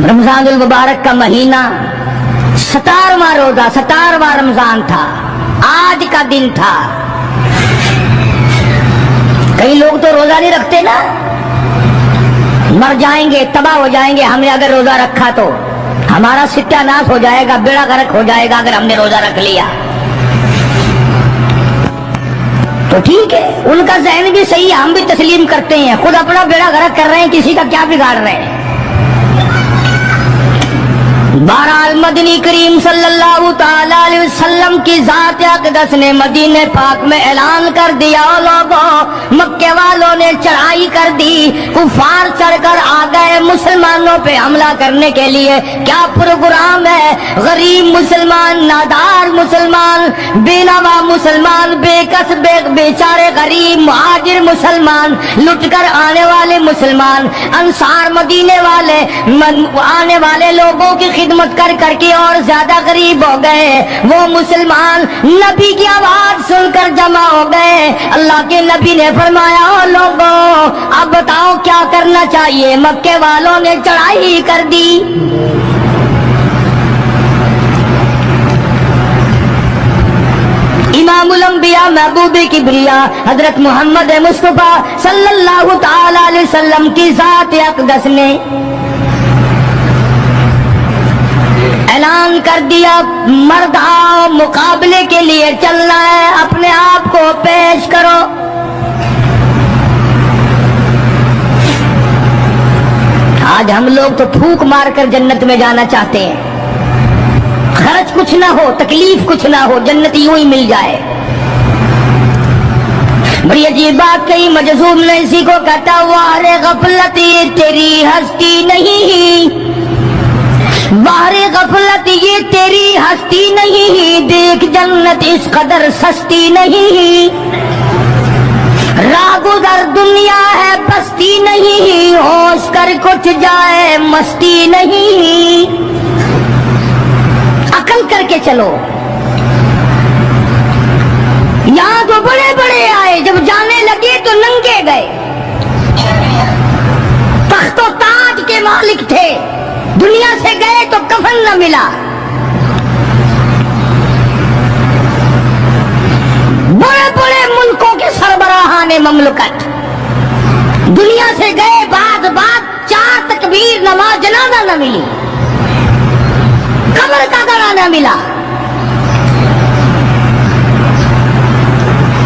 رمضان المبارک کا مہینہ 17واں روزہ 17واں رمضان تھا، آج کا دن تھا۔ کئی لوگ تو روزہ نہیں رکھتے نا، مر جائیں گے، تباہ ہو جائیں گے۔ ہم نے اگر روزہ رکھا تو ہمارا ستیہ ناش ہو جائے گا، بیڑا غرق ہو جائے گا اگر ہم نے روزہ رکھ لیا تو ٹھیک ہے، ان کا ذہن بھی صحیح ہے، ہم بھی تسلیم کرتے ہیں، خود اپنا بیڑا غرق کر رہے ہیں، کسی کا کیا بگاڑ رہے ہیں۔ بہرحال مدنی کریم صلی اللہ تعالی علیہ وسلم کی ذات اقدس نے مدینہ پاک میں اعلان کر دیا، لوگوں مکے والوں نے چڑھائی کر دی، کفار چڑھ کر آ گئے مسلمانوں پہ حملہ کرنے کے لیے۔ کیا پروگرام ہے؟ غریب مسلمان، نادار مسلمان، بے نوا مسلمان، بے کس بے بیچارے غریب مہاجر مسلمان، لٹ کر آنے والے مسلمان، انصار مدینے والے آنے والے لوگوں کی خدمت کر کر کے اور زیادہ غریب ہو گئے۔ وہ مسلمان نبی کی آواز سن کر جمع ہو گئے۔ اللہ کے نبی نے فرمایا، او لوگوں اب بتاؤ کیا کرنا چاہیے؟ مکے والوں نے چڑھائی کر دی۔ امام الانبیاء محبوب کبریا حضرت محمد مصطفیٰ صلی اللہ تعالی علیہ وسلم کی ذات اقدس نے اعلان کر دیا، مرد آؤ، مقابلے کے لیے چلنا ہے، اپنے آپ کو پیش کرو۔ آج ہم لوگ تو پھونک مار کر جنت میں جانا چاہتے ہیں، خرچ کچھ نہ ہو، تکلیف کچھ نہ ہو، جنت یوں ہی مل جائے۔ بڑی عجیب بات کہی، مجذوب نے اسی کو کہتا، وار غفلت یہ تیری ہستی نہیں، وار غفلت یہ تیری ہستی نہیں، دیکھ جنت اس قدر سستی نہیں، راہ گزر دنیا ہے بستی نہیں، ہوش کر کچھ جائے مستی نہیں۔ عقل کر کے چلو، یہاں تو بڑے بڑے آئے، جب جانے لگے تو ننگے گئے، تخت و تاج کے مالک تھے، دنیا سے گئے تو کفن نہ ملا۔ بڑے بڑے ملکوں کے سربراہان مملکت دنیا سے گئے، بعد 4 تکبیر نماز جنازہ نہ ملی، قبر کا گڑا نہ ملا۔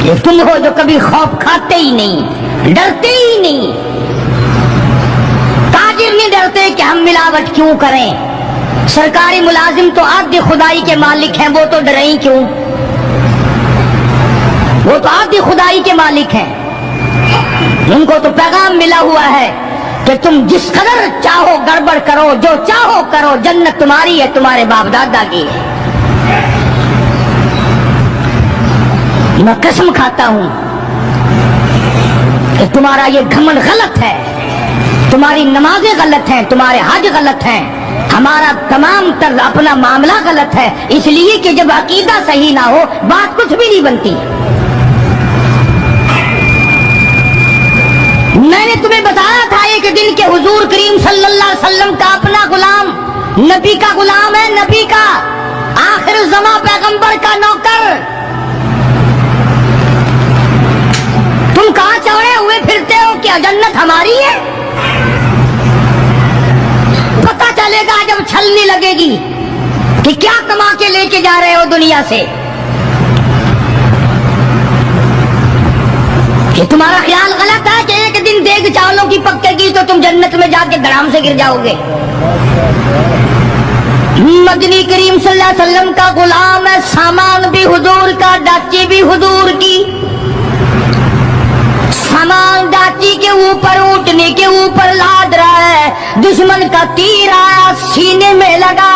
یہ تم ہو جو کبھی خوف کھاتے ہی نہیں، ڈرتے ہی نہیں۔ تاجر نہیں ڈرتے کہ ہم ملاوٹ کیوں کریں، سرکاری ملازم تو آدھی خدائی کے مالک ہیں، وہ تو ڈریں ہی کیوں، وہ تو آدھی خدائی کے مالک ہیں، ان کو تو پیغام ملا ہوا ہے کہ تم جس قدر چاہو گڑبڑ کرو، جو چاہو کرو، جنت تمہاری ہے، تمہارے باپ دادا کی ہے۔ میں قسم کھاتا ہوں کہ تمہارا یہ گھمنڈ غلط ہے، تمہاری نمازیں غلط ہیں، تمہارے حج غلط ہیں، ہمارا تمام تر اپنا معاملہ غلط ہے، اس لیے کہ جب عقیدہ صحیح نہ ہو بات کچھ بھی نہیں بنتی۔ میں نے تمہیں بتایا تھا ایک دن کہ حضور کریم صلی اللہ علیہ وسلم کا اپنا غلام نبی کا غلام ہے، نبی کا آخر الزماں پیغمبر کا نوکر، تم کہاں چڑھے ہوئے پھرتے ہو؟ کیا جنت ہماری ہے؟ پتہ چلے گا جب چھلنی لگے گی کہ کیا کما کے لے کے جا رہے ہو دنیا سے۔ کہ تمہارا خیال غلط ہے کہ ایک دن دیگ چاولوں کی پکے گی تو تم جنت میں جا کے دھڑام سے گر جاؤ گے۔ مدنی کریم صلی اللہ علیہ وسلم کا غلام ہے، سامان بھی حضور کا، ڈاچی بھی حضور کی۔ سامان ڈاچی کے اوپر، اونٹنے کے اوپر لاد رہا ہے، دشمن کا تیر آیا سینے میں لگا،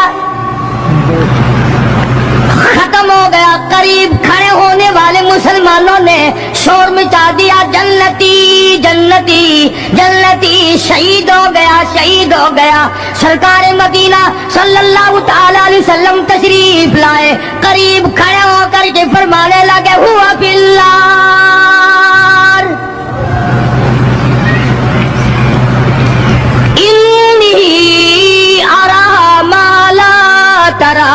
ختم ہو گیا۔ قریب کھڑے ہونے والے مسلمانوں نے شور مچا دیا، جنتی جنتی جنتی، شہید ہو گیا شہید ہو گیا۔ سرکار مدینہ صلی اللہ تعالی علیہ وسلم تشریف لائے، قریب کھڑے ہو کر کے فرمانے لگے، ہوا باللہ انی ترا،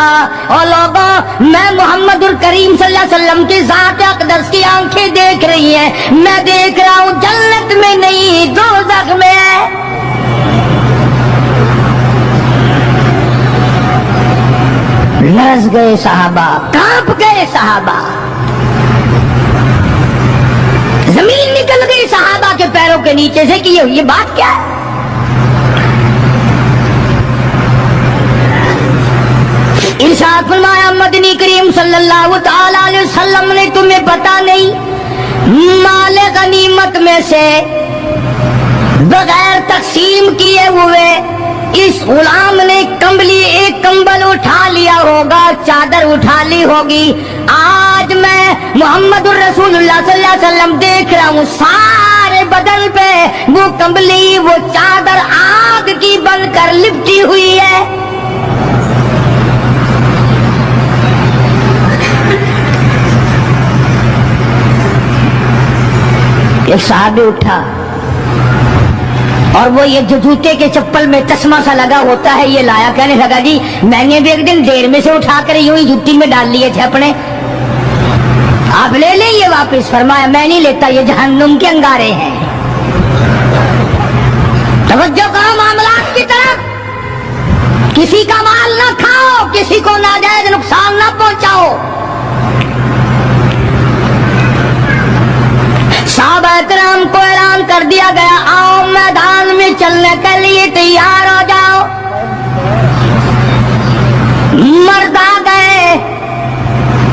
اور لوگوں میں محمد الکریم صلی اللہ علیہ وسلم کی ذات اقدس کی آنکھیں دیکھ رہی ہیں، میں دیکھ رہا ہوں جنت میں نہیں دوزخ میں ہے۔ لرز گئے صحابہ، کانپ گئے صحابہ، زمین نکل گئی صحابہ کے پیروں کے نیچے سے کہ یہ بات کیا ہے؟ ارشاد فرمایا مدنی کریم صلی اللہ تعالی علیہ وسلم نے تمہیں پتا نہیں مال غنیمت میں سے بغیر تقسیم کیے ہوئے اس غلام نے ایک کمبل اٹھا لیا ہوگا، چادر اٹھا لی ہوگی۔ آج میں محمد الرسول اللہ صلی اللہ علیہ وسلم دیکھ رہا ہوں سارے بدن پہ وہ کمبلی، وہ چادر آگ کی بن کر لپٹی ہوئی ہے۔ ایک صحابی اٹھا اور وہ یہ جو جوتے کے چپل میں چشمہ سا لگا ہوتا ہے یہ لایا، کہنے لگا جی میں نے بھی ایک دن دیر میں سے اٹھا کر یوں ہی جوتی میں ڈال لیے تھے اپنے، آپ لے لیں یہ واپس۔ فرمایا میں نہیں لیتا، یہ جہنم کے انگارے ہیں۔ توجہ کرو معاملات کی طرف، کسی کا مال نہ کھاؤ، کسی کو ناجائز نقصان نہ پہنچاؤ۔ صحابہ کرام کو اعلان کر دیا گیا آؤ میدان میں چلنے کے لیے تیار ہو جاؤ۔ مرد آ گئے،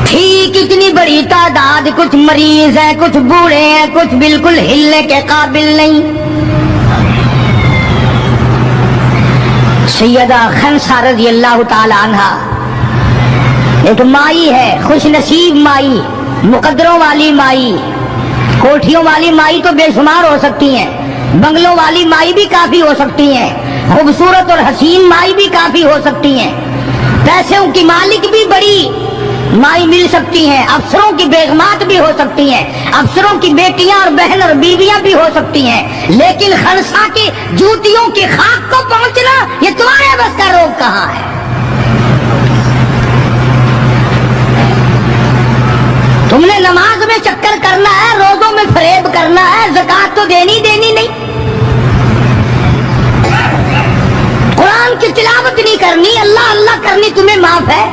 ٹھیک اتنی بڑی تعداد، کچھ مریض ہیں، کچھ بوڑھے ہیں، کچھ بالکل ہلنے کے قابل نہیں۔ سیدہ خنسا رضی اللہ تعالی عنہا ایک مائی ہے، خوش نصیب مائی، مقدروں والی مائی، کوٹھیوں والی مائی تو بے شمار ہو سکتی ہیں، بنگلوں والی مائی بھی کافی ہو سکتی ہیں، خوبصورت اور حسین مائی بھی کافی ہو سکتی ہیں، پیسوں کی مالک بھی بڑی مائی مل سکتی ہیں، افسروں کی بیگمات بھی ہو سکتی ہیں، افسروں کی بیٹیاں اور بہن اور بیویاں بھی ہو سکتی ہیں، لیکن خنسا کی جوتیوں کی خاک کو پہنچنا یہ تمہارے بس کا روگ کہاں ہے؟ تم نے نماز میں چکر کرنا ہے، روزوں میں فریب کرنا ہے، زکات تو دینی نہیں، قرآن کی تلاوت نہیں کرنی، اللہ اللہ کرنی تمہیں معاف ہے۔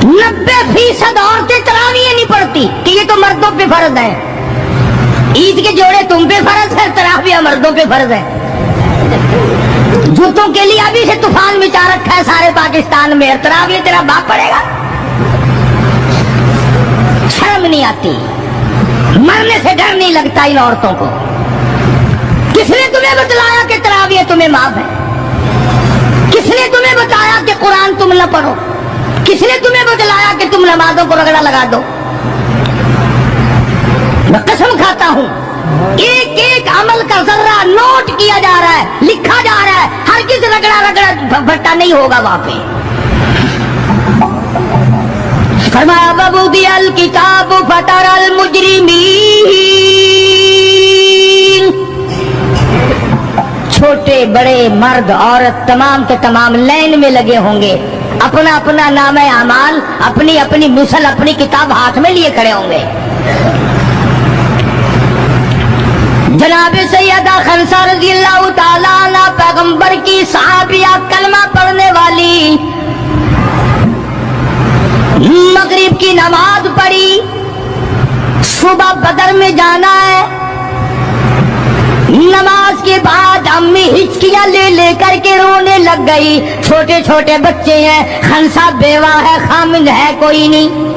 90% عورتیں تراویح نہیں پڑھتی کہ یہ تو مردوں پہ فرض ہے، عید کے جوڑے تم پہ فرض ہے، تراویح مردوں پہ فرض ہے۔ جوتوں کے لیے ابھی سے طوفان مچا رکھا ہے سارے پاکستان میں، تراویح تیرا باپ پڑے گا؟ شرم نہیں آتی، مرنے سے ڈر نہیں لگتا ان عورتوں کو؟ کس نے تمہیں بتلایا کہ تراویح تمہیں معاف ہے؟ کس نے تمہیں بتایا کہ قرآن تم نہ پڑھو؟ کس نے تمہیں بتلایا کہ تم نمازوں کو رگڑا لگا دو؟ میں قسم کھاتا ہوں ایک ایک عمل کا ذرہ نوٹ کیا جا رہا ہے، لکھا جا رہا ہے، ہر کس رگڑا بھٹا نہیں ہوگا وہاں پہ۔ فرمایا وَوُضِعَ الْكِتَابُ فَتَرَى الْمُجْرِمِينَ، چھوٹے بڑے مرد عورت تمام کے تمام لائن میں لگے ہوں گے، اپنا اپنا نام اعمال، اپنی اپنی مثل، اپنی کتاب ہاتھ میں لیے کھڑے ہوں گے۔ جناب سیدہ خنسا رضی اللہ تعالیٰ عنہ پیغمبر کی صحابیہ، کلمہ پڑھنے والی، مغرب کی نماز پڑھی، صبح بدر میں جانا ہے، نماز کے بعد امی ہچکیاں لے لے کر کے رونے لگ گئی، چھوٹے چھوٹے بچے ہیں، خنسا بیوہ ہے، خامند ہے کوئی نہیں۔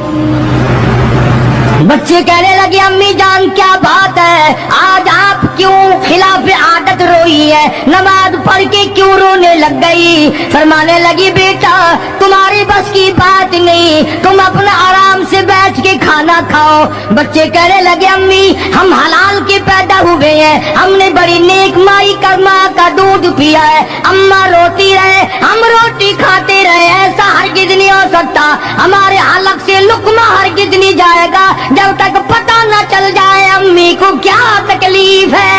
بچے کہنے لگے امی جان کیا بات ہے، آج آپ کیوں خلاف عادت روئی ہے، نماز پڑھ کے کیوں رونے لگ گئی؟ فرمانے لگی بیٹا تمہاری بس کی بات نہیں، تم اپنا آرام سے بیٹھ کے کھانا کھاؤ۔ بچے کہنے لگے امی ہم حلال کے پیدا ہوئے ہیں، ہم نے بڑی نیک مائی کا ماں کا دودھ پیا ہے، اماں روتی رہے ہم روٹی کھاتے رہے، ایسا ہرگز نہیں ہو سکتا، ہمارے حلق سے لقمہ ہرگز نہیں جائے گا جب تک پتہ نہ چل جائے امی کو کیا تکلیف ہے۔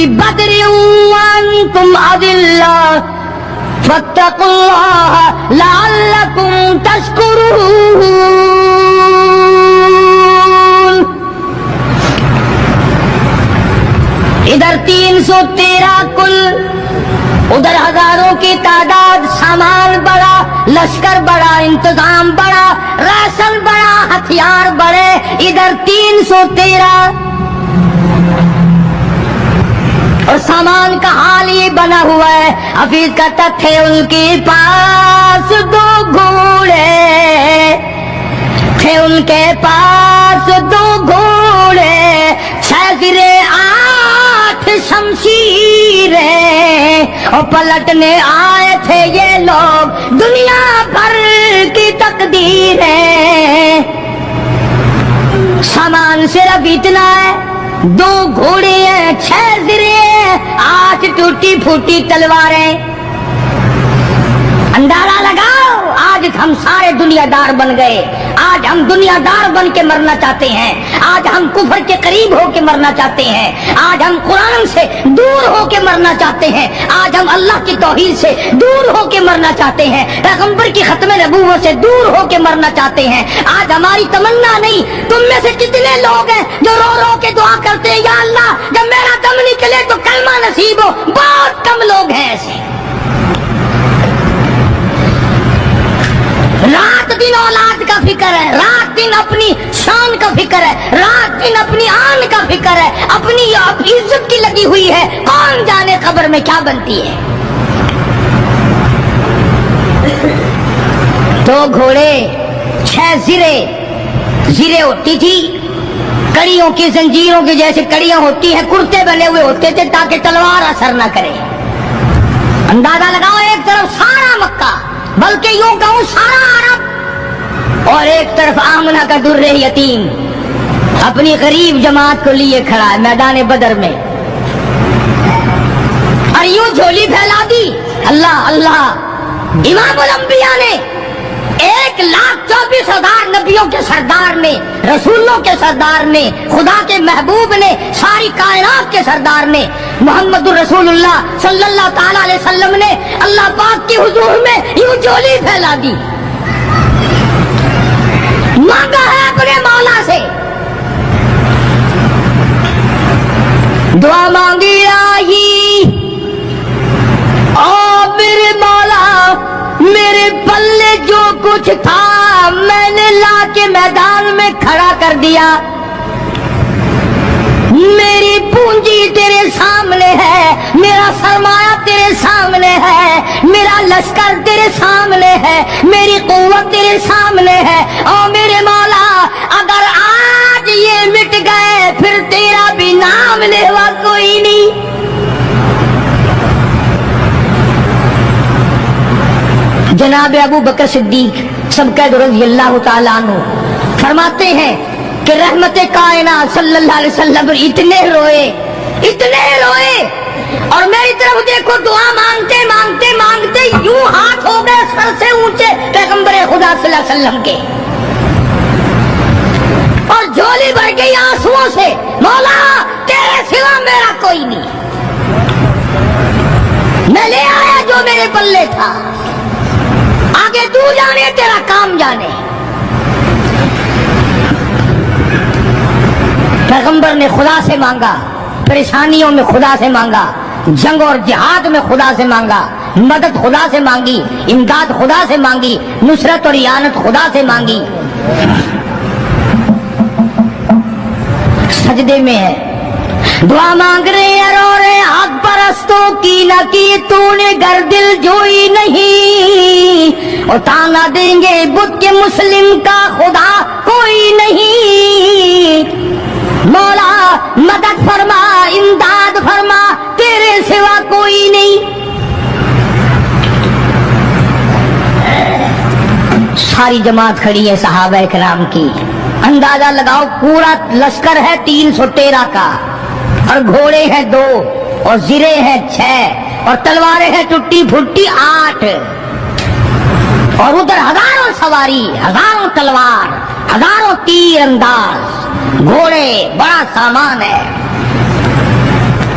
ببدر وانتم اذلہ فاتقوا اللہ لعلکم تشکرون۔ ادھر 313 کل، ادھر ہزاروں کی تعداد، سامان بڑا، لشکر بڑا، انتظام بڑا، راشن بڑا، ہتھیار بڑے، ادھر 313 اور سامان کا حال یہ بنا ہوا ہے۔ حفیظ کہتا تھے ان کے پاس 2 گھوڑے، تھے ان کے پاس 2 گھوڑے، 6 زرے 8 شمشیریں، اور پلٹنے آئے تھے یہ لوگ دنیا بھر کی تقدیریں۔ سامان صرف اتنا ہے، 2 گھوڑے ہیں، 6 زرے ہیں، 8 ٹوٹی پھوٹی تلواریں۔ اندازہ لگاؤ، آج ہم سارے دنیا دار بن گئے، آج ہم دنیا دار بن کے مرنا چاہتے ہیں، آج ہم کفر کے قریب ہو کے مرنا چاہتے ہیں، آج ہم قرآن سے دور ہو کے مرنا چاہتے ہیں، آج ہم اللہ کی توحید سے دور ہو کے مرنا چاہتے ہیں، پیغمبر کی ختم نبوت سے دور ہو کے مرنا چاہتے ہیں۔ آج ہماری تمنا نہیں، تم میں سے کتنے لوگ ہیں جو رو رو کے دعا کرتے ہیں یا اللہ جب میرا دم نکلے تو کلمہ نصیب ہو؟ بہت کم لوگ ہیں ایسے۔ رات دن اولاد کا فکر ہے، رات دن اپنی شان کا فکر ہے، رات دن اپنی آن کا فکر ہے، اپنی عزت کی لگی ہوئی ہے، کون جانے قبر میں کیا بنتی ہے۔ 2 گھوڑے، 6 زرے، زرے ہوتی تھی کڑیوں کی، زنجیروں کی جیسے کڑیاں ہوتی ہیں، کرتے بنے ہوئے ہوتے تھے تاکہ تلوار اثر نہ کرے۔ اندازہ لگاؤ، ایک طرف سارا مکہ، بلکہ یوں کہوں سارا عرب، اور ایک طرف آمنہ کا در یتیم اپنی غریب جماعت کو لیے کھڑا ہے میدان بدر میں، اور یوں جھولی پھیلا دی۔ اللہ اللہ، امام الانبیاء نے 1,24,000 نبیوں کے سردار نے، رسولوں کے سردار نے، خدا کے محبوب نے، ساری کائنات کے سردار نے، محمد الرسول اللہ صلی اللہ تعالی علیہ وسلم نے اللہ پاک کی حضور میں یوں جھولی پھیلا دی، مانگا ہے اپنے مولا سے، دعا مانگی آئی، او میرے مولا میرے پلے جو کچھ تھا میں نے لا کے میدان میں کھڑا کر دیا، میری پونجی تیرے سامنے ہے، میرا سرمایہ تیرے سامنے ہے، میرا لشکر تیرے سامنے ہے، میری قوت تیرے سامنے ہے، او میرے مولا اگر آج یہ مٹ گئے پھر تیرا بھی نام لیوا کوئی نہیں۔ جناب ابو بکر صدیق سبقت رضی اللہ تعالیٰ عنہ فرماتے ہیں کہ رحمت کائنات صلی اللہ علیہ وسلم اتنے روئے اور میری طرف دیکھو، دعا مانگتے مانگتے مانگتے یوں ہاتھ ہو گئے سر سے اونچے پیغمبر خدا صلی اللہ علیہ وسلم کے، اور جھولی بھر گئی آنسوؤں سے، مولا تیرے سوا میرا کوئی نہیں، میں لے آیا جو میرے پلے تھا، آگے تو جانے تیرا کام جانے۔ پیغمبر نے خدا سے مانگا، پریشانیوں میں خدا سے مانگا، جنگ اور جہاد میں خدا سے مانگا، مدد خدا سے مانگی، امداد خدا سے مانگی، نصرت اور اعانت خدا سے مانگی۔ سجدے میں ہے، دعا مانگ رہے ہیں، رو رہے ہیں، حق پرستوں کی نہ کی تو نے گر دل جوئی نہیں، اور تانا دیں گے بت کے مسلم کا خدا کوئی نہیں، مولا مدد فرما امداد فرما تیرے سوا کوئی نہیں۔ ساری جماعت کھڑی ہے صحابہ کرام کی، اندازہ لگاؤ پورا لشکر ہے 313 کا، اور گھوڑے ہیں 2 اور زرے ہیں 6 اور تلواریں ہیں ٹوٹی پھوٹی 8، اور ادھر ہزاروں سواری، ہزاروں تلوار، ہزاروں تیر انداز، گھوڑے، بڑا سامان ہے۔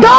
2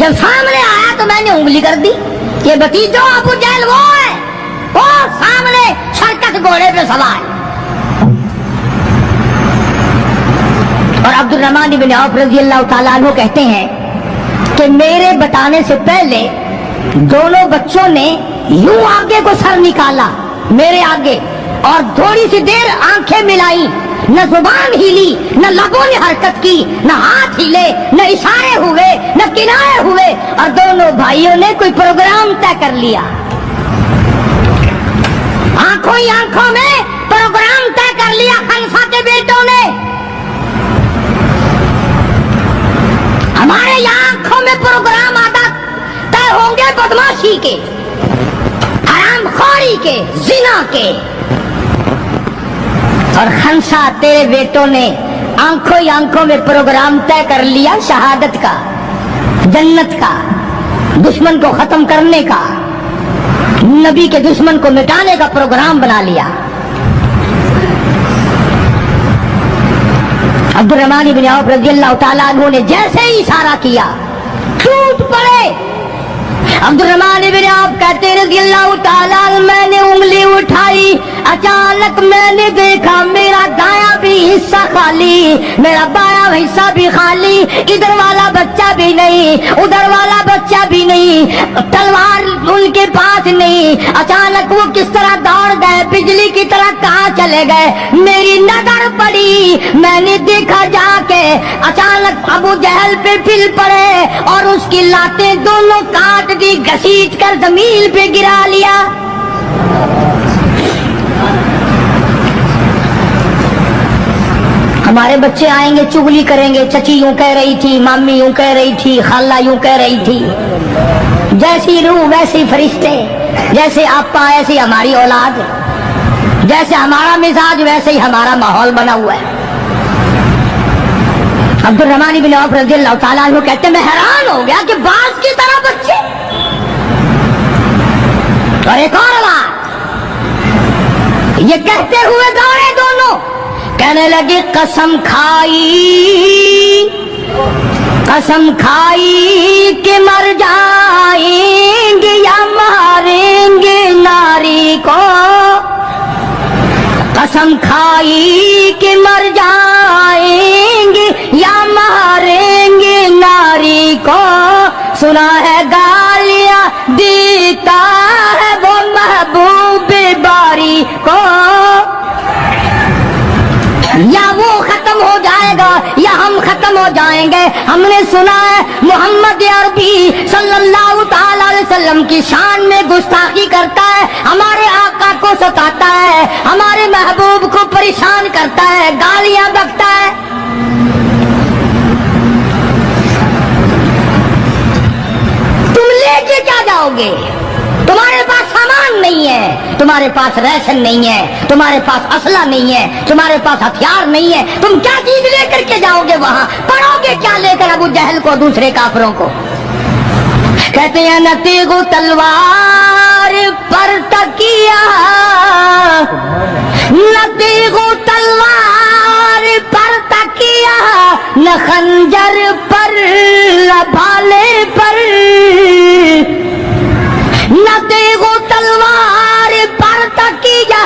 جب سامنے آیا تو میں نے انگلی کر دی کہ بھتیجو ابو جہل وہ ہے، وہ سامنے سرکس گھوڑے پہ سوار۔ اور عبد الرحمن بن عوف رضی اللہ تعالیٰ عنہ کہتے ہیں کہ میرے بتانے سے پہلے دونوں بچوں نے یوں آگے کو سر نکالا میرے آگے، اور تھوڑی سی دیر آنکھیں ملائی، نہ زبان ہلی، نہ لبوں نے حرکت کی، نہ ہاتھ ہلے، نہ اشارے ہوئے، نہ کنارے ہوئے، اور دونوں بھائیوں نے کوئی پروگرام طے کر لیا۔ آنکھوں ہی آنکھوں میں پروگرام طے کر لیا خنسا کے بیٹوں نے۔ ہمارے یہاں آنکھوں میں پروگرام آتا طے ہوں گے بدماشی کے، حرام خوری کے، زنا کے، اور خنسا تیرے بیٹوں نے آنکھوں ہی آنکھوں میں پروگرام طے کر لیا شہادت کا، جنت کا، دشمن کو ختم کرنے کا، نبی کے دشمن کو مٹانے کا پروگرام بنا لیا۔ عبد الرحمن بن عوف رضی اللہ تعالیٰ عنہ نے جیسے ہی اشارہ کیا ٹوٹ پڑے۔ عبد الرحمن بن عوف کہتے رضی اللہ تعالیٰ عنہ میں نے انگلی اٹھائی، اچانک میں نے دیکھا میرا دایاں بھی حصہ خالی، میرا بایاں حصہ بھی خالی، ادھر والا بچہ بھی نہیں، ادھر والا بچہ بھی نہیں، تلوار ان کے پاس نہیں۔ اچانک وہ کس طرح دوڑ گئے، بجلی کی طرح کہاں چلے گئے، میری نظر پڑی، میں نے دیکھا جا کے اچانک ابو جہل پہ پھل پڑے اور اس کی لاتیں دونوں کاٹ دی، گھسیٹ کر زمین پہ گرا لیا۔ ہمارے بچے آئیں گے چغلی کریں گے، چچی یوں کہہ رہی تھی، مامی یوں کہہ رہی تھی، خالہ یوں کہہ رہی تھی، جیسی روح ویسی فرشتے، جیسے آپا ایسی ہماری اولاد، جیسے ہمارا مزاج ویسے ہی ہمارا ماحول بنا ہوا ہے۔ عبد الرحمن بن عوف رضی اللہ تعالیٰ عنہ کہتے ہیں میں حیران ہو گیا کہ باز کی طرح بچے۔ اور ایک اور بات، یہ کہتے ہوئے دوڑے دونوں، کہنے لگے قسم کھائی کہ مر جائیں گے یا ماریں گے ناری کو، قسم کھائی کہ مر جائیں گے یا ماریں گے ناری کو، سنا ہے گالیاں دیتا ہے وہ محبوب باری کو، یا وہ ختم ہو جائے گا یا ہم ختم ہو جائیں گے۔ ہم نے سنا ہے محمد عربی صلی اللہ تعالی علیہ وسلم کی شان میں گستاخی کرتا ہے، ہمارے آقا کو ستاتا ہے، ہمارے محبوب کو پریشان کرتا ہے، گالیاں بکتا ہے۔ تم لے کے کیا جاؤ گے؟ تمہارے پاس سامان نہیں ہے، تمہارے پاس ریشن نہیں ہے، تمہارے پاس اسلحہ نہیں ہے، تمہارے پاس ہتھیار نہیں ہے، تم کیا چیز لے کر کے جاؤ گے وہاں؟ پڑھو گے کیا لے کر ابو جہل کو، دوسرے کافروں کو؟ کہتے ہیں نہ تیغ و تلوار پر تکیہ، نہ تیغ و تلوار پر تکیہ، نہ خنجر پر نہ بھالے پر، نہ تیغ و تلوار پر تکیہ،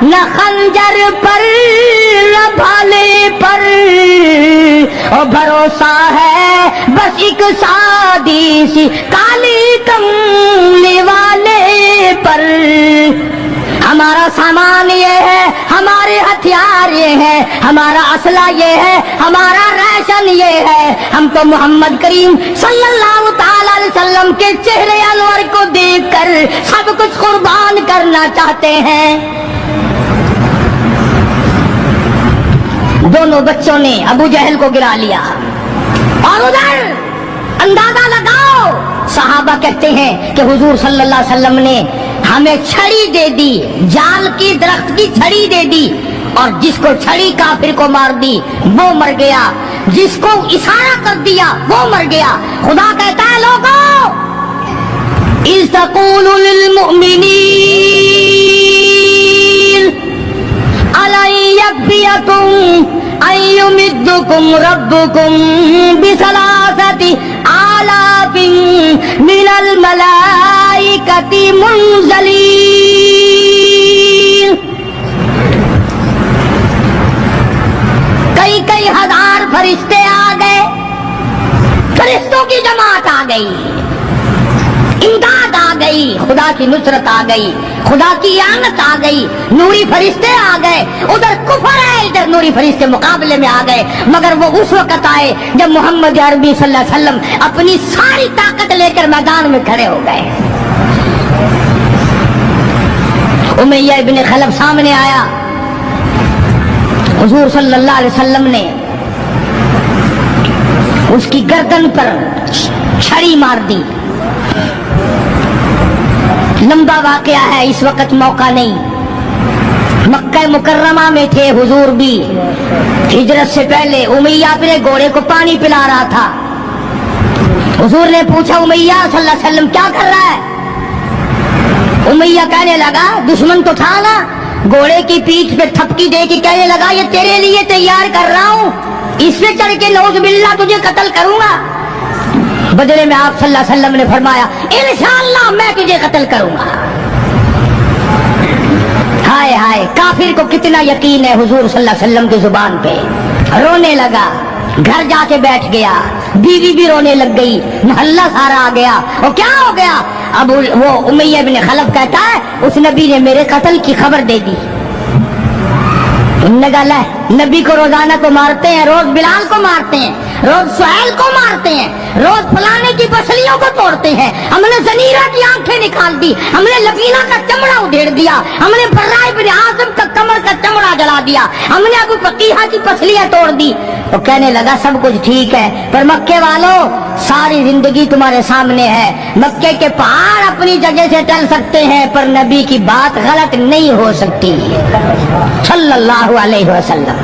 نہ خنجر پر نہ بھالے پر، اور بھروسہ ہے بس ایک سادی سی کالی کملی والے پر۔ ہمارا سامان یہ ہے، ہمارے ہتھیار یہ ہے، ہمارا اسلحہ یہ ہے، ہمارا ریشن یہ ہے، ہم تو محمد کریم صلی اللہ تعالی علیہ وسلم کے چہرے انور کو دیکھ کر سب کچھ قربان کرنا چاہتے ہیں۔ دونوں بچوں نے ابو جہل کو گرا لیا، اور ادھر اندازہ لگاؤ، صحابہ کہتے ہیں کہ حضور صلی اللہ علیہ وسلم نے ہمیں چھڑی دے دی، جال کی درخت کی چھڑی دے دی، اور جس کو چھڑی کافر کو مار دی وہ مر گیا، جس کو اشارہ کر دیا وہ مر گیا۔ خدا کہتا ہے لوگوں، اذ تقول للمؤمنین أَلَنْ يَكْفِيَكُمْ أَنْ يُمِدَّكُمْ رَبُّكُمْ بِثَلَاثَةِ آلاف من الملائکۃ منزلین، کئی ہزار فرشتے آ گئے، فرشتوں کی جماعت آ گئی، امداد آ گئی، خدا کی نصرت آ گئی، خدا کی اعانت آ گئی، نوری فرشتے آ گئے، ادھر کفر ہے، ادھر نوری فرشتے مقابلے میں آ گئے، مگر وہ اس وقت آئے جب محمد عربی صلی اللہ علیہ وسلم اپنی ساری طاقت لے کر میدان میں کھڑے ہو گئے۔ امیہ ابن خلف سامنے آیا، حضور صلی اللہ علیہ وسلم نے اس کی گردن پر چھڑی مار دی۔ لمبا واقعہ ہے، اس وقت موقع نہیں۔ مکہ مکرمہ میں تھے حضور بھی، ہجرت سے پہلے امیہ اپنے گھوڑے کو پانی پلا رہا تھا۔ حضور نے پوچھا امیہ صلی اللہ علیہ وسلم کیا کر رہا ہے؟ امیہ کہنے لگا دشمن تو تھا نا، گھوڑے کی پیٹھ پہ تھپکی دے کے کہنے لگا یہ تیرے لیے تیار کر رہا ہوں، اس پہ چڑھ کے نعوذ باللہ تجھے قتل کروں گا۔ بدلے میں آپ صلی اللہ علیہ وسلم نے فرمایا انشاءاللہ میں تجھے قتل کروں گا۔ ہائے ہائے، کافر کو کتنا یقین ہے حضور صلی اللہ علیہ وسلم کی زبان پہ۔ رونے لگا، گھر جا کے بیٹھ گیا، بیوی بھی رونے لگ گئی، محلہ سارا آ گیا۔ وہ کیا ہو گیا؟ اب وہ امیہ بن خلف کہتا ہے اس نبی نے میرے قتل کی خبر دے دی۔ انہوں نے کہا لے، نبی کو روزانہ کو مارتے ہیں، روز بلال کو مارتے ہیں، روز سہیل کو مارتے ہیں، روز فلانے کی پسلیوں کو توڑتے ہیں، ہم نے زنیرہ کی آنکھیں نکال دی، ہم نے لبینہ کا چمڑا ادھیڑ دیا، ہم نے برائے بن عازب کا کمر کا چمڑا جلا دیا، ہم نے ابو فقیہہ کی پسلیاں توڑ دی۔ تو کہنے لگا سب کچھ ٹھیک ہے، پر مکے والوں ساری زندگی تمہارے سامنے ہے، مکے کے پہاڑ اپنی جگہ سے ٹل سکتے ہیں پر نبی کی بات غلط نہیں ہو سکتی صلی اللہ علیہ وسلم۔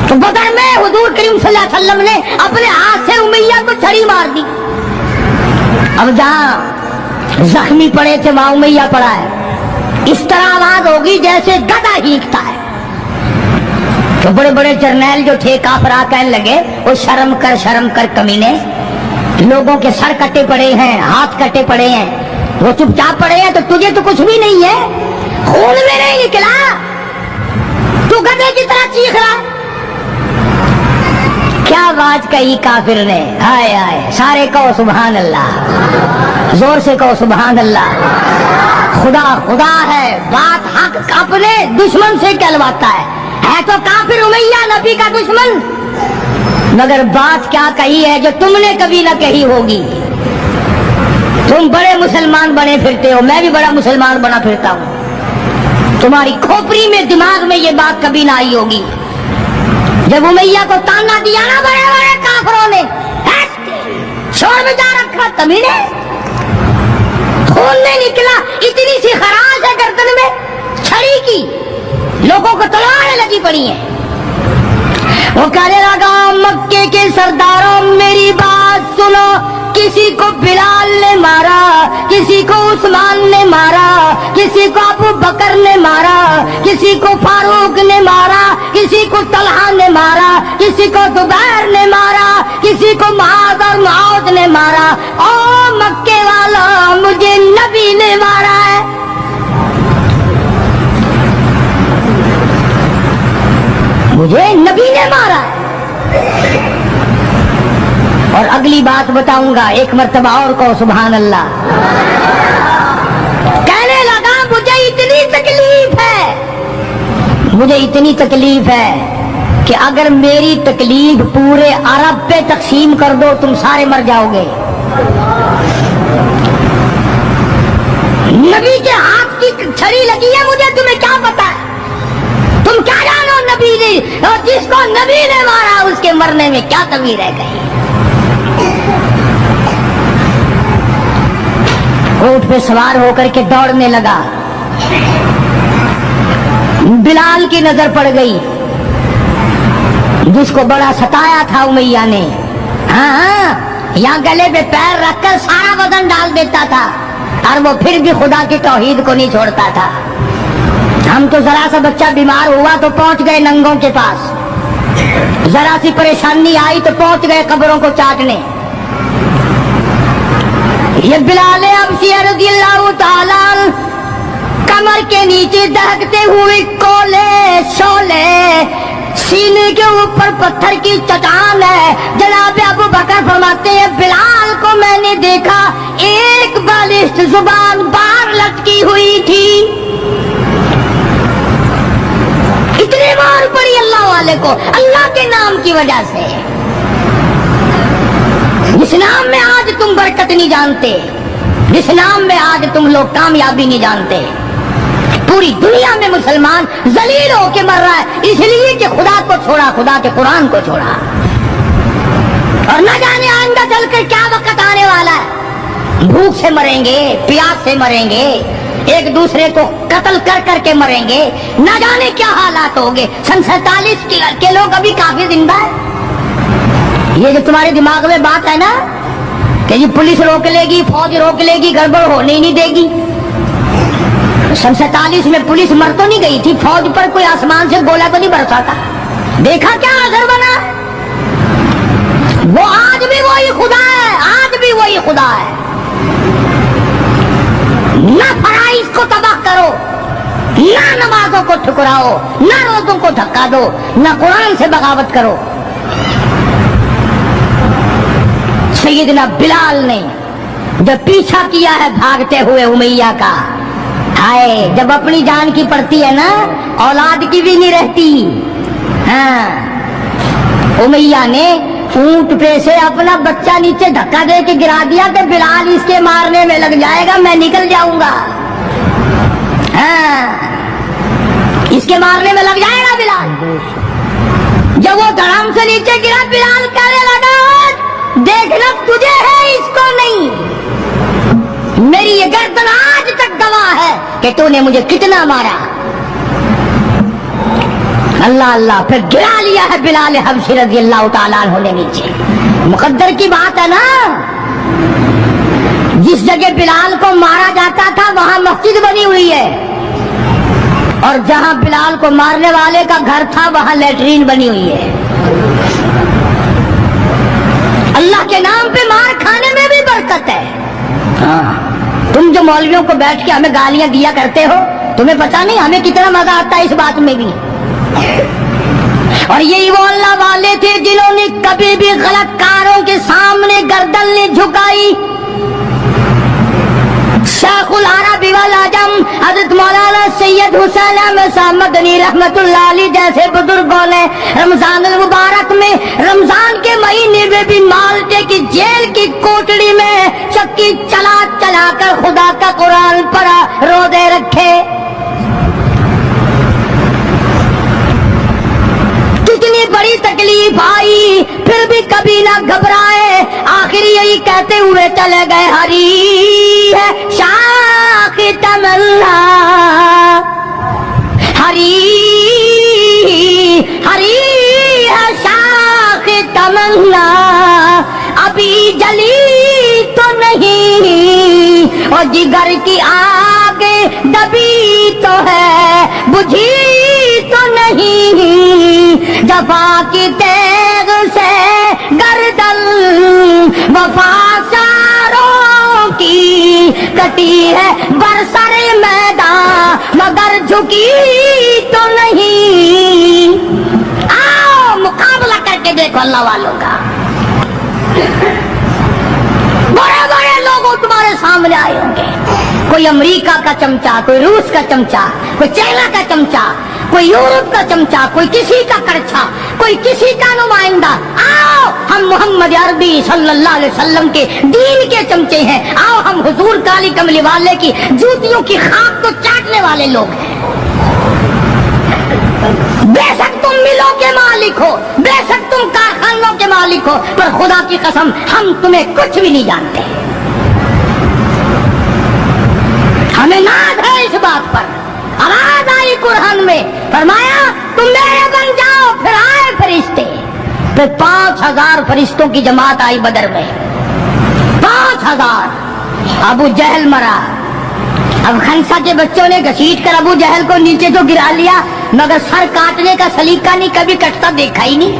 تو بدر میں حضور کریم صلی اللہ علیہ وسلم نے اپنے ہاتھ سے امیہ کو چھڑی مار دی۔ اب جہاں زخمی پڑے تھے وہاں امیہ پڑا ہے، اس طرح آواز ہوگی جیسے گدھا ہینکتا ہے۔ تو بڑے بڑے جرنیل جو تھے کافر کہنے لگے وہ شرم کر کمینے، لوگوں کے سر کٹے پڑے ہیں، ہاتھ کٹے پڑے ہیں، وہ چپ چاپ پڑے ہیں، تو تجھے تو کچھ بھی نہیں ہے، خون میں نہیں نکلا، تو گدھے کی طرح چیخ رہا۔ کیا بات کہی کافر نے، ہائے ہائے، سارے کہو سبحان اللہ، زور سے کہو سبحان اللہ۔ خدا خدا ہے، بات حق اپنے دشمن سے کہلواتا ہے تو کافر امیہ نبی کا دشمن، مگر بات کیا کہی ہے جو تم نے کبھی نہ کہی ہوگی۔ تم بڑے مسلمان بنے پھرتے ہو، میں بھی بڑا مسلمان بنا پھرتا ہوں، تمہاری کھوپڑی میں دماغ میں یہ بات کبھی نہ آئی ہوگی۔ جب امیہ کو تانا دیا نا بڑے بڑے کافروں نے، شور بجا رکھا، کمینے خون نہیں نکلا، اتنی سی خراش ہے گردن میں چھڑی کی، لوگوں کو تلواریں لگی پڑی ہیں۔ وہ کہنے لگا مکے کے سرداروں میری بات سنو، کسی کو بلال نے مارا، کسی کو عثمان نے مارا، کسی کو ابو بکر نے مارا، کسی کو فاروق نے مارا، کسی کو طلحہ نے مارا، کسی کو زبیر نے مارا، کسی کو معاذ اور معاذ نے مارا، او مکے والا مجھے نبی نے مارا ہے۔ مجھے نبی نے مارا ہے۔ اور اگلی بات بتاؤں گا، ایک مرتبہ اور کہو سبحان اللہ۔ کہنے لگا مجھے اتنی تکلیف ہے کہ اگر میری تکلیف پورے عرب پہ تقسیم کر دو تم سارے مر جاؤ گے۔ نبی کے ہاتھ کی چھڑی لگی ہے، مجھے تمہیں کیا پتا ہے؟ تم کیا جانو نبی نے، اور جس کو نبی نے مارا اس کے مرنے میں کیا کمی رہ گئی؟ اونٹ پہ سوار ہو کر کے دوڑنے لگا، بلال کی نظر پڑ گئی جس کو بڑا ستایا تھا امیہ نے، ہاں یا گلے پہ پیر رکھ کر سارا وزن ڈال دیتا تھا، اور وہ پھر بھی خدا کی توحید کو نہیں چھوڑتا تھا۔ ہم تو ذرا سا بچہ بیمار ہوا تو پہنچ گئے ننگوں کے پاس، ذرا سی پریشانی آئی تو پہنچ گئے قبروں کو چاٹنے، یہ بلال حبشی رضی اللہ تعالیٰ کمر کے نیچے دہکتے ہوئے کولے شولے، سینے کے اوپر پتھر کی چٹان ہے۔ جناب ابو بکر فرماتے ہیں بلال کو میں نے دیکھا ایک بالشت زبان باہر لٹکی ہوئی تھی، اتنی مار پڑی اللہ والے کو اللہ کے نام کی وجہ سے۔ جس نام میں آج تم برکت نہیں جانتے، جس نام میں آج تم لوگ کامیابی نہیں جانتے، پوری دنیا میں مسلمان ذلیل ہو کے مر رہا ہے اس لیے کہ خدا کو چھوڑا، خدا کے قرآن کو چھوڑا۔ اور نہ جانے آئندہ چل کر کیا وقت آنے والا ہے، بھوک سے مریں گے، پیاس سے مریں گے، ایک دوسرے کو قتل کر کر کے مریں گے، نہ جانے کیا حالات ہوں گے۔ سن 47 کے لوگ ابھی کافی زندہ ہے۔ یہ جو تمہارے دماغ میں بات ہے نا کہ یہ پولیس روک لے گی، فوج روک لے گی، گڑبڑ ہونے نہیں دے گی۔ سن 47 میں پولیس مر تو نہیں گئی تھی، فوج پر کوئی آسمان سے گولا تو نہیں برسا تھا، دیکھا کیا اثر بنا؟ وہ آج بھی وہی خدا ہے، آج بھی وہی خدا ہے۔ نہ فرائض کو تباہ کرو، نہ نمازوں کو ٹھکراؤ، نہ روزوں کو دھکا دو، نہ قرآن سے بغاوت کرو۔ سیدنا بلال نے جب پیچھا کیا ہے بھاگتے ہوئے امیہ کا، ہائے جب اپنی جان کی پڑتی ہے نا اولاد کی بھی نہیں رہتی۔ ہاں امیہ نے اونٹ پہ سے اپنا بچہ نیچے دھکا دے کے گرا دیا کہ بلال اس کے مارنے میں لگ جائے گا، میں نکل جاؤں گا۔ ہاں اس کے مارنے میں لگ جائے گا بلال۔ جب وہ دھڑام سے نیچے گرا بلال کہنے لگا دیکھنا تجھے ہے اس کو نہیں، میری یہ گردن آج تک گواہ ہے کہ تو نے مجھے کتنا مارا۔ اللہ اللہ، پھر گرا لیا ہے بلال حبشی رضی اللہ تعالیٰ عنہ نے نیچے۔ مقدر کی بات ہے نا، جس جگہ بلال کو مارا جاتا تھا وہاں مسجد بنی ہوئی ہے، اور جہاں بلال کو مارنے والے کا گھر تھا وہاں لیٹرین بنی ہوئی ہے۔ اللہ کے نام پہ مار کھانے میں بھی برکت ہے۔ ہاں تم جو مولویوں کو بیٹھ کے ہمیں گالیاں دیا کرتے ہو، تمہیں پتا نہیں ہمیں کتنا مزہ آتا ہے اس بات میں بھی۔ اور یہی وہ اللہ والے تھے جنہوں نے کبھی بھی غلط کاروں کے سامنے گردن نہیں جھکائی۔ شیخ العرب والعجم حضرت مولانا سید حسین احمد صاحب مدنی رحمت اللہ علیہ جیسے بزرگوں نے رمضان المبارک میں، رمضان کے مہینے میں بھی مالٹے کی جیل کی کوٹڑی میں چکی چلا چلا کر خدا کا قرآن پڑھا، روزے رکھے۔ کتنی بڑی تکلیف آئی پھر بھی کبھی نہ گھبرائے، آخر یہی کہتے ہوئے چلے گئے ہری ہے شاخ تمنا، ہری ہری ہے شاخ تمنا، ابھی جلی تو نہیں، اور جگر کی آگ دبی تو ہے بجھی تو نہیں، جفا کی تیغ سے گردن وفا ساروں کی کٹی ہے برسر میدان مگر جھکی تو نہیں۔ آؤ مقابلہ کر کے دیکھو اللہ والوں کا، بڑے بڑے لوگ تمہارے سامنے آئے ہوں گے، کوئی امریکہ کا چمچا، کوئی روس کا چمچا، کوئی چائنا کا چمچا، کوئی یورپ کا چمچا، کوئی کسی کا کرچھا، کوئی کسی کا نمائندہ۔ آؤ ہم محمد عربی صلی اللہ علیہ وسلم کے دین کے چمچے ہیں، آؤ ہم حضور کالی کملی والے کی جوتیوں کی خاک کو چاٹنے والے لوگ ہیں۔ بے شک تم ملوں کے مالک ہو، بے شک تم کارخانوں کے مالک ہو، پر خدا کی قسم ہم تمہیں کچھ بھی نہیں جانتے۔ ہمیں ناز ہے اس بات پر۔ آواز آئی قرآن میں، فرمایا تم میرے بن جاؤ، پھر آئے فرشتے، پھر 5000 فرشتوں کی جماعت آئی بدر میں، 5000۔ ابو جہل مرا، اب خنسا کے بچوں نے گھسیٹ کر ابو جہل کو نیچے تو گرا لیا، مگر سر کاٹنے کا سلیقہ نہیں کبھی کٹتا دیکھا ہی نہیں،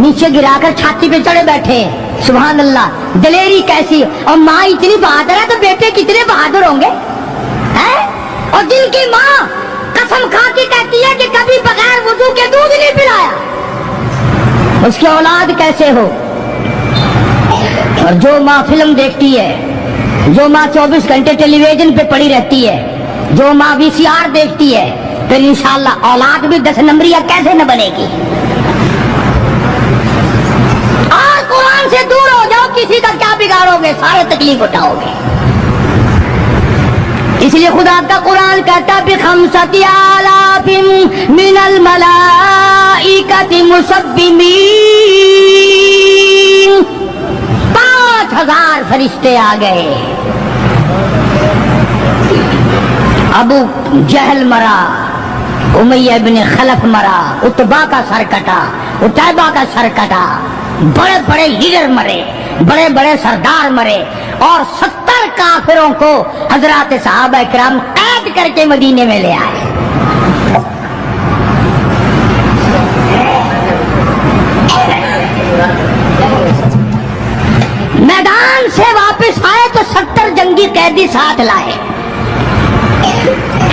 نیچے گرا کر چھاتی پہ چڑھے بیٹھے۔ سبحان اللہ، دلیری کیسی! اور ماں اتنی بہادر ہے تو بیٹے کتنے بہادر ہوں گے ہیں؟ اور جن کی ماں قسم کھا کے کہتی ہے کہ کبھی بغیر وضو کے دودھ نہیں پلایا، اس کی اولاد کیسے ہو؟ اور جو ماں فلم دیکھتی ہے، جو ماں 24 گھنٹے ٹیلی ویژن پہ پڑی رہتی ہے، جو ماں VCR دیکھتی ہے، پھر انشاءاللہ اولاد بھی 10 نمبریہ کیسے نہ بنے گی؟ اور قرآن سے دور ہو جاؤ، کسی کا کیا بگاڑو گے؟ سارے تکلیف اٹھاؤ گے۔ اس لیے خدا کا قرآن کہتا بِخَمْسَةِ آلَافٍ مِّنَ الْمَلَائِكَةِ مُسَبِّحِينَ، 5000 فرشتے آ گئے۔ ابو جہل مرا، امیہ ابن خلف مرا، اتبا کا سر کٹا، اتیبہ کا سر کٹا، بڑے بڑے لیڈر مرے، بڑے بڑے سردار مرے، اور 70 کافروں کو حضرات صحابہ کرام قید کر کے مدینے میں لے آئے۔ میدان سے واپس آئے تو 70 جنگی قیدی ساتھ لائے۔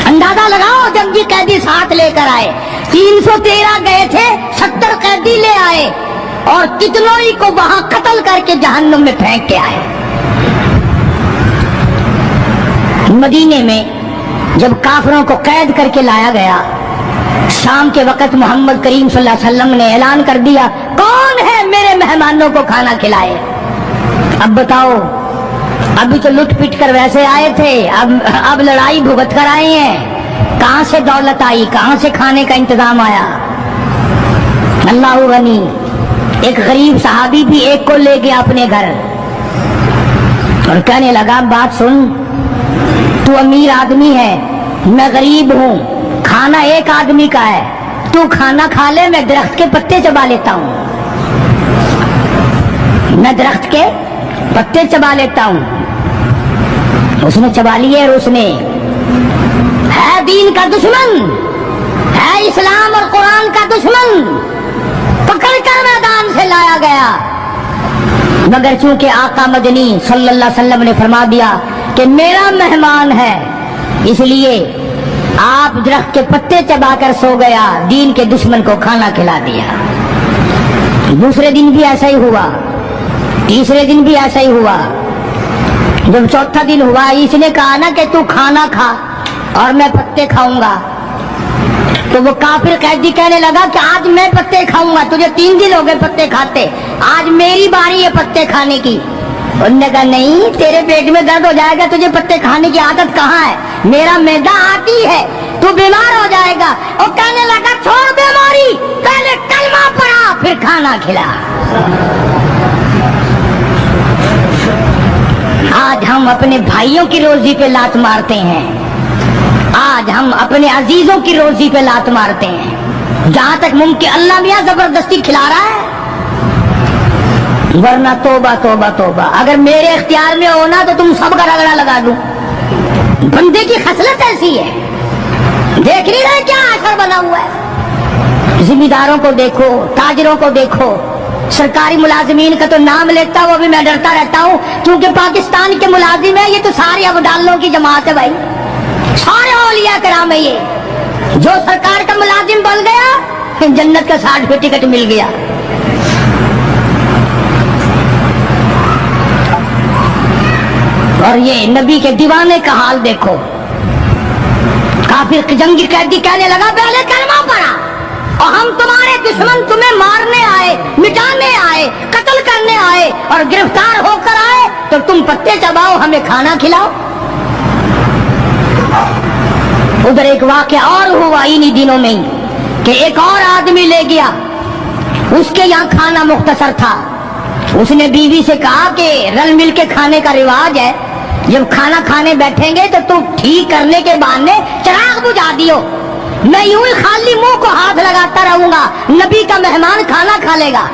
اندازہ لگاؤ، جنگی قیدی ساتھ لے کر آئے۔ 313 گئے تھے، 70 قیدی لے آئے، اور کتنوں ہی کو وہاں قتل کر کے جہنم میں پھینک کے آئے۔ مدینے میں جب کافروں کو قید کر کے لایا گیا، شام کے وقت محمد کریم صلی اللہ علیہ وسلم نے اعلان کر دیا، کون ہے میرے مہمانوں کو کھانا کھلائے؟ اب بتاؤ، ابھی تو لٹ پٹ کر ویسے آئے تھے، اب لڑائی بھگت کر آئے ہیں، کہاں سے دولت آئی، کہاں سے کھانے کا انتظام آیا؟ اللہ غنی۔ ایک غریب صحابی بھی ایک کو لے گیا اپنے گھر اور کہنے لگا، بات سن، تو امیر آدمی ہے، میں غریب ہوں، کھانا ایک آدمی کا ہے، تو کھانا کھا لے، میں درخت کے پتے چبا لیتا ہوں، میں درخت کے پتے چبا لیتا ہوں۔ اس نے چبا لیے، اور اس نے ہے دین کا دشمن، ہے اسلام اور قرآن کا دشمن، پکڑ کر میدان سے لایا گیا۔ مگر چونکہ آقا مدنی صلی اللہ علیہ وسلم نے فرما دیا کہ میرا مہمان ہے، اس لیے آپ درخت کے پتے چبا کر سو گیا، دین کے دشمن کو کھانا کھلا دیا۔ دوسرے دن بھی ایسا ہی ہوا، تیسرے دن بھی ایسا ہی ہوا۔ جب چوتھا دن ہوا، اس نے کہا نا کہ تو کھانا کھا اور میں پتے کھاؤں گا، تو وہ کافر قیدی کہنے لگا کہ آج میں پتے کھاؤں گا، تجھے 3 دن ہو گئے پتے کھاتے، آج میری باری ہے پتے کھانے کی۔ انہوں نے کہا نہیں، تیرے پیٹ میں درد ہو جائے گا، تجھے پتے کھانے کی عادت کہاں ہے، میرا معدہ آتی ہے، تو بیمار ہو جائے گا۔ اور کہنے لگا چھوڑ بیماری، پہلے کلمہ پڑھا پھر کھانا کھلا۔ آج ہم اپنے بھائیوں کی روزی پہ لات مارتے ہیں، آج ہم اپنے عزیزوں کی روزی پہ لات مارتے ہیں، جہاں تک ممکن اللہ میاں زبردستی کھلا رہا ہے، ورنہ توبہ توبہ توبہ۔ اگر میرے اختیار میں ہونا تو تم سب کا رگڑا لگا دوں۔ بندے کی خصلت ایسی ہے، دیکھ نہیں رہے کیا اثر بنا ہوا ہے؟ ذمہ داروں کو دیکھو، تاجروں کو دیکھو، سرکاری ملازمین کا تو نام لیتا ہوں، وہ بھی میں ڈرتا رہتا ہوں، کیونکہ پاکستان کے ملازم ہیں، یہ تو سارے ابدالوں کی جماعت ہے بھائی، سارے اولیاء کرام ہے۔ یہ جو سرکار کا ملازم بن گیا، جنت کا سرٹیفکیٹ مل گیا۔ اور یہ نبی کے دیوانے کا حال دیکھو، کافر جنگی قیدی کہنے لگا پہلے کلمہ پڑھا، اور ہم تمہارے دشمن تمہیں مارنے آئے، مٹانے آئے، قتل کرنے آئے، اور گرفتار ہو کر آئے تو تم پتے چباؤ، ہمیں کھانا کھلاؤ۔ ادھر ایک واقعہ اور ہوا انہی دنوں میں ہی کہ ایک اور آدمی لے گیا، اس کے یہاں کھانا مختصر تھا، اس نے بیوی سے کہا کہ رل مل کے کھانے کا رواج ہے، جب کھانا کھانے بیٹھیں گے تو تم ٹھیک کرنے کے بہانے چراغ بجھا دیو، میں یوں ہی خالی منہ کو ہاتھ لگاتا رہوں گا، نبی کا مہمان کھانا کھا لے گا۔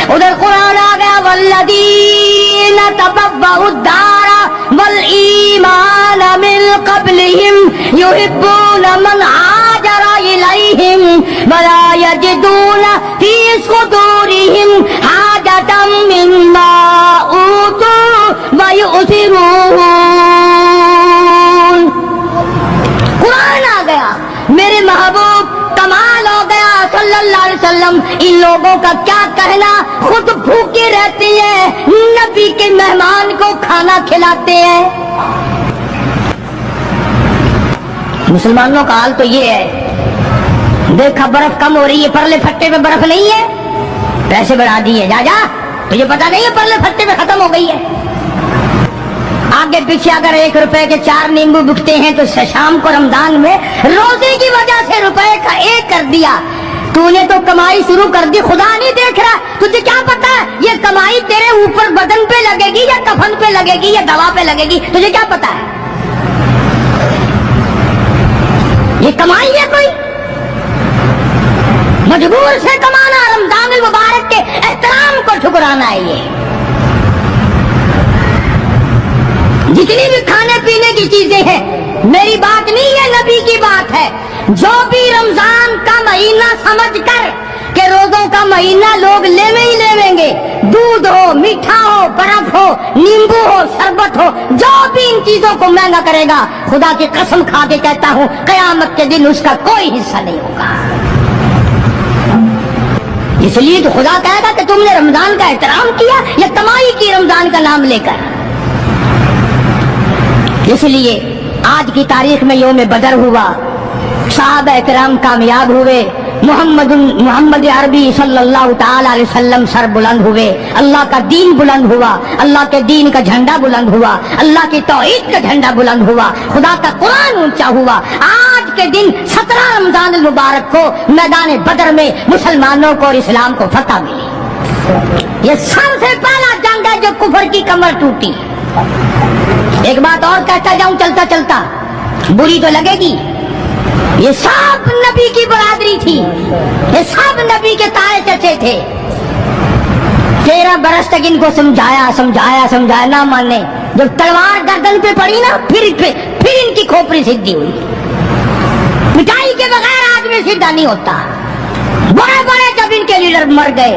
ادھر قرآن آ گیا، والذین تبوؤا الدار والایمان من قبلہم یحبون من ہاجر الیہم ولا یجدون فی صدورہم حاجۃ مما ما اوتوا ویؤثرون. قرآن آ گیا، میرے محبوب کمال ہو گیا صلی اللہ علیہ وسلم. ان لوگوں کا کیا کہنا، خود بھوکے رہتے ہیں، نبی کے مہمان کو کھانا کھلاتے ہیں. مسلمانوں کا حال تو یہ ہے، دیکھا برف کم ہو رہی ہے، پرلے پھٹے میں برف نہیں ہے، پیسے بڑھا دیے. جا جا، تجھے پتا نہیں ہے پرلے پھٹے میں ختم ہو گئی ہے. آگے پیچھے اگر 1 روپے کے 4 نیمبو بکتے ہیں تو شام کو رمضان میں روزے کی وجہ سے روپے کا 1 کر دیا. تو نے تو کمائی شروع کر دی، خدا نہیں دیکھ رہا. تجھے کیا پتا ہے یہ کمائی تیرے اوپر بدن پہ لگے گی یا کفن پہ لگے گی یا دوا پہ لگے گی؟ تجھے کیا پتا ہے؟ یہ کمائی ہے کوئی؟ مجبور سے کمانا، رمضان المبارک کے احترام کو ٹھکرانا ہے. یہ جتنی بھی کھانے پینے کی چیزیں ہیں، میری بات نہیں ہے، نبی کی بات ہے. جو بھی رمضان کا مہینہ سمجھ کر کہ روزوں کا مہینہ لوگ لیویں ہی لیویں گے، دودھ ہو، میٹھا ہو، برف ہو، نیمبو ہو، شربت ہو، جو بھی ان چیزوں کو مہنگا کرے گا، خدا کی قسم کھا کے کہتا ہوں قیامت کے دن اس کا کوئی حصہ نہیں ہوگا. اس لیے تو خدا کہے گا کہ تم نے رمضان کا احترام کیا یا کمائی کی رمضان کا نام لے کر. اس لیے آج کی تاریخ میں یوم بدر ہوا، صحابہ کرام کامیاب ہوئے، محمد عربی صلی اللہ تعالی علیہ وسلم سر بلند ہوئے، اللہ کا دین بلند ہوا، اللہ کے دین کا جھنڈا بلند ہوا، اللہ کی توحید کا جھنڈا بلند ہوا، خدا کا قرآن اونچا ہوا. آج کے دن 17 رمضان المبارک کو میدان بدر میں مسلمانوں کو اور اسلام کو فتح ملی. یہ سب سے پہلا جنگ ہے جو کفر کی کمر ٹوٹی. ایک بات اور کہتا جاؤں چلتا چلتا، بری تو لگے گی، یہ سب نبی کی برادری تھی، یہ سب نبی کے تائے چچے تھے. 13 برس تک ان کو سمجھایا نہ مانے. جب تلوار گردن پہ پڑی نا، پھر ان کی کھوپڑی سیدھی ہوئی. مٹائی کے بغیر آدمی سیدھا نہیں ہوتا. بڑے بڑے جب ان کے لیڈر مر گئے،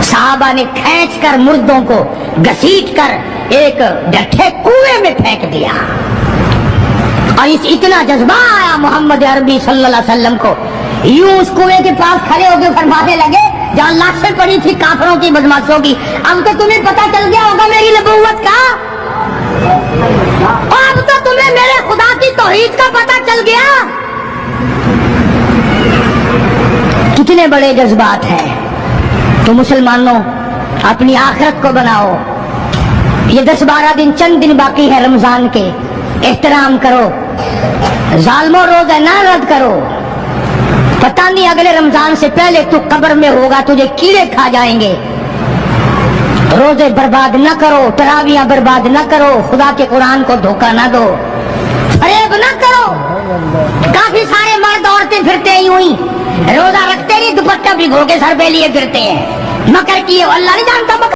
صحابہ نے کھینچ کر مردوں کو گھسیٹ کر ایک ڈٹھے کنویں میں پھینک دیا. اور اتنا جذبہ آیا محمد عربی صلی اللہ علیہ وسلم کو، یوں اس کنویں کے پاس کھڑے ہو کے فرمانے لگے جہاں لاشیں پڑی تھی کافروں کی، بدماشوں کی، اب تو تمہیں پتہ چل گیا ہوگا میری نبوت کا، اور اب تو تمہیں میرے خدا کی توحید کا پتہ چل گیا. کتنے بڑے جذبات ہیں. تو مسلمانوں اپنی آخرت کو بناؤ. یہ 10-12 دن چند دن باقی ہے رمضان کے، احترام کرو، ظالموں روزہ نہ رد کرو. پتہ نہیں اگلے رمضان سے پہلے تو قبر میں ہوگا، تجھے کیڑے کھا جائیں گے. روزے برباد نہ کرو، تراویاں برباد نہ کرو، خدا کے قرآن کو دھوکہ نہ دو، فریب نہ کرو. کافی سارے مرد عورتیں پھرتے ہیں یوں ہی، روزہ رکھتے نہیں، دوپٹہ بھگو کے سر پہ لیے پھرتے ہیں. مکر کیے، اللہ نہیں جانتا مکر